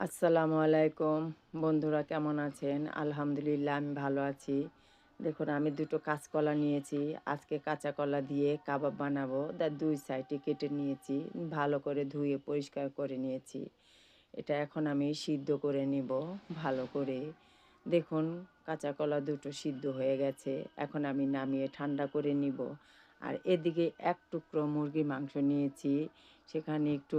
আসসালামু আলাইকুম। বন্ধুরা কেমন আছেন? আলহামদুলিল্লাহ আমি ভালো আছি। দেখুন আমি ২ টো কাঁচকলা নিয়েছি। আজকে কাঁচা কলা দিয়ে কাবাব বানাবো। তার ২ সাইডে কেটে নিয়েছি। ভালো করে ধুয়ে পরিষ্কার করে নিয়েছি। এটা এখন আমি সিদ্ধ করে নিব ভালো করে। দেখুন কাঁচা কলা ২ টো সিদ্ধ হয়ে গেছে। এখন আমি নামিয়ে ঠান্ডা করে নিব। আর এদিকে ১ টুকরো মুরগির মাংস নিয়েছি। সেখানে একটু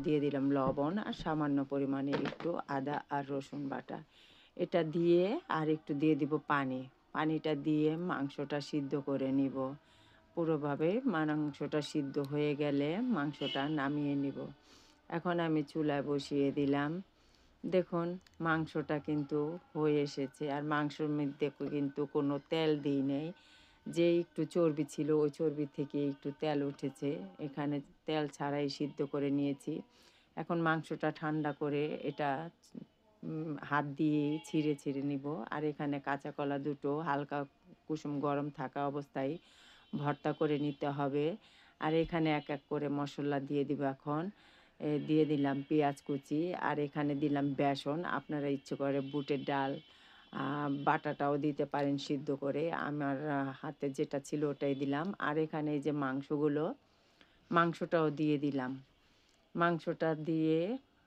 দিয়ে দিলাম লবণ আর সামান্য পরিমাণে একটু আদা আর রসুন বাটা। এটা দিয়ে আর একটু দিয়ে দিব পানি। পানিটা দিয়ে মাংসটা সিদ্ধ করে নিব। পুরোভাবে মাংসটা সিদ্ধ হয়ে গেলে মাংসটা নামিয়ে নিব। এখন আমি চুলায় বসিয়ে দিলাম। দেখুন মাংসটা কিন্তু হয়ে এসেছে। আর মাংসের মধ্যে কিন্তু কোনো তেল দিই নাই। যে একটু চর্বি ছিল ওই চর্বি থেকে একটু তেল উঠেছে। এখানে তেল ছাড়াই সিদ্ধ করে নিয়েছি। এখন মাংসটা ঠান্ডা করে এটা হাত দিয়েই ছিঁড়ে নিব। আর এখানে কাঁচা কলা ২ টো হালকা কুসুম গরম থাকা অবস্থায় ভর্তা করে নিতে হবে। আর এখানে এক করে মসলা দিয়ে দিব এখন। দিয়ে দিলাম পেঁয়াজ কুচি আর এখানে দিলাম বেসন। আপনারা ইচ্ছে করে বুটের ডাল বাটাটাও দিতে পারেন সিদ্ধ করে। আমার হাতে যেটা ছিল ওটাই দিলাম। আর এখানে এই যে মাংসটাও দিয়ে দিলাম। মাংসটা দিয়ে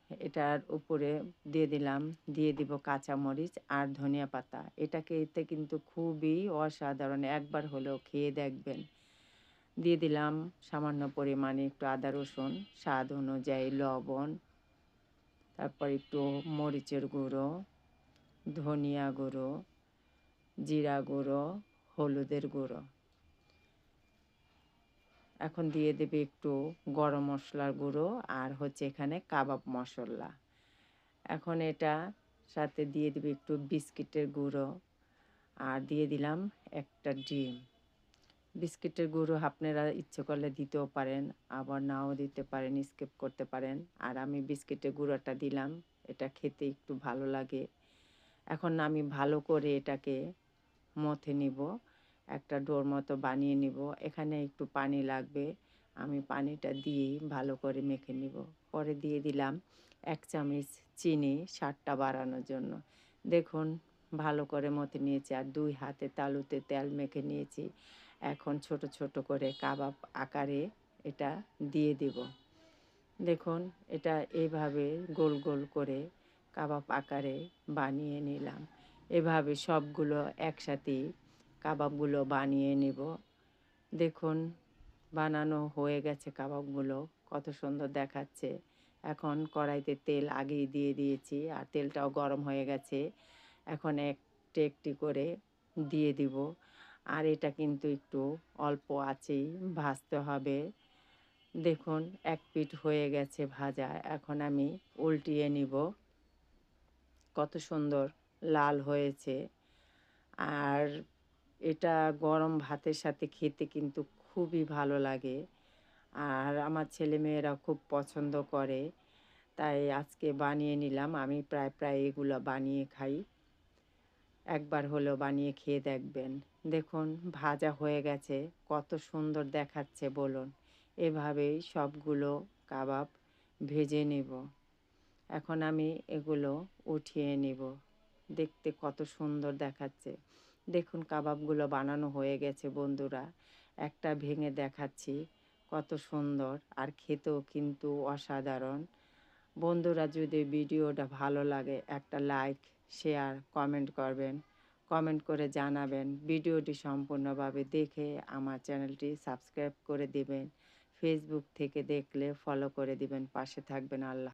এটার উপরে দিয়ে দিব কাঁচামরিচ আর ধনিয়া পাতা। এটা খেতে কিন্তু খুবই অসাধারণ। একবার হলেও খেয়ে দেখবেন। দিয়ে দিলাম সামান্য পরিমাণে একটু আদা রসুন, স্বাদ অনুযায়ী লবণ, তারপর একটু মরিচের গুঁড়ো, ধনিয়া গুঁড়ো, জিরা গুঁড়ো, হলুদের গুঁড়ো। এখন দিয়ে দেবে একটু গরম মশলার গুঁড়ো আর হচ্ছে এখানে কাবাব মশলা। এখন এটা সাথে দিয়ে দেবে একটু বিস্কিটের গুঁড়ো আর দিয়ে দিলাম একটা ডিম। বিস্কিটের গুঁড়ো আপনারা ইচ্ছে করলে দিতেও পারেন, আবার নাও দিতে পারেন, স্কিপ করতে পারেন। আর আমি বিস্কিটের গুঁড়োটা দিলাম। এটা খেতে একটু ভালো লাগে। এখন আমি ভালো করে এটাকে মথে নিব। একটা ডোর মতো বানিয়ে নিব। এখানে একটু পানি লাগবে। আমি পানিটা দিয়েই ভালো করে মেখে নিব। পরে দিয়ে দিলাম ১ চামচ চিনি স্বাদটা বাড়ানোর জন্য। দেখুন ভালো করে মথে নিয়েছি আর ২ হাতে তালুতে তেল মেখে নিয়েছি। এখন ছোট ছোট করে কাবাব আকারে এটা দিয়ে দিব। দেখুন এটা এইভাবে গোল গোল করে কাবাব আকারে বানিয়ে নিলাম। এভাবে সবগুলো একসাথেই কাবাবগুলো বানিয়ে নিব। দেখুন বানানো হয়ে গেছে কাবাবগুলো। কত সুন্দর দেখাচ্ছে। এখন কড়াইতে তেল আগেই দিয়ে দিয়েছি আর তেলটাও গরম হয়ে গেছে। এখন একটি একটি করে দিয়ে দিব। আর এটা কিন্তু একটু অল্প আঁচেই ভাজতে হবে। দেখুন এক পিঠ হয়ে গেছে ভাজা। এখন আমি উল্টিয়ে নিব। কত সুন্দর লাল হয়েছে। আর এটা গরম ভাতের সাথে খেতে কিন্তু খুবই ভালো লাগে। আর আমার ছেলেমেয়েরা খুব পছন্দ করে। তাই আজকে বানিয়ে নিলাম। আমি প্রায় এগুলো বানিয়ে খাই। একবার হলেও বানিয়ে খেয়ে দেখবেন। দেখুন ভাজা হয়ে গেছে। কত সুন্দর দেখাচ্ছে বলুন। এভাবেই সবগুলো কাবাব ভেজে নেব। এখন আমি এগুলো উঠিয়ে নেব। দেখতে কত সুন্দর দেখাচ্ছে। দেখুন কাবাবগুলো বানানো হয়ে গেছে বন্ধুরা। একটা ভেঙে দেখাচ্ছি। কত সুন্দর আর খেতেও কিন্তু অসাধারণ। বন্ধুরা যদি ভিডিওটা ভালো লাগে একটা লাইক, শেয়ার, কমেন্ট করবেন। কমেন্ট করে জানাবেন। ভিডিওটি সম্পূর্ণভাবে দেখে আমার চ্যানেলটি সাবস্ক্রাইব করে দিবেন। ফেসবুক থেকে দেখলে ফলো করে দিবেন। পাশে থাকবেন। আল্লাহ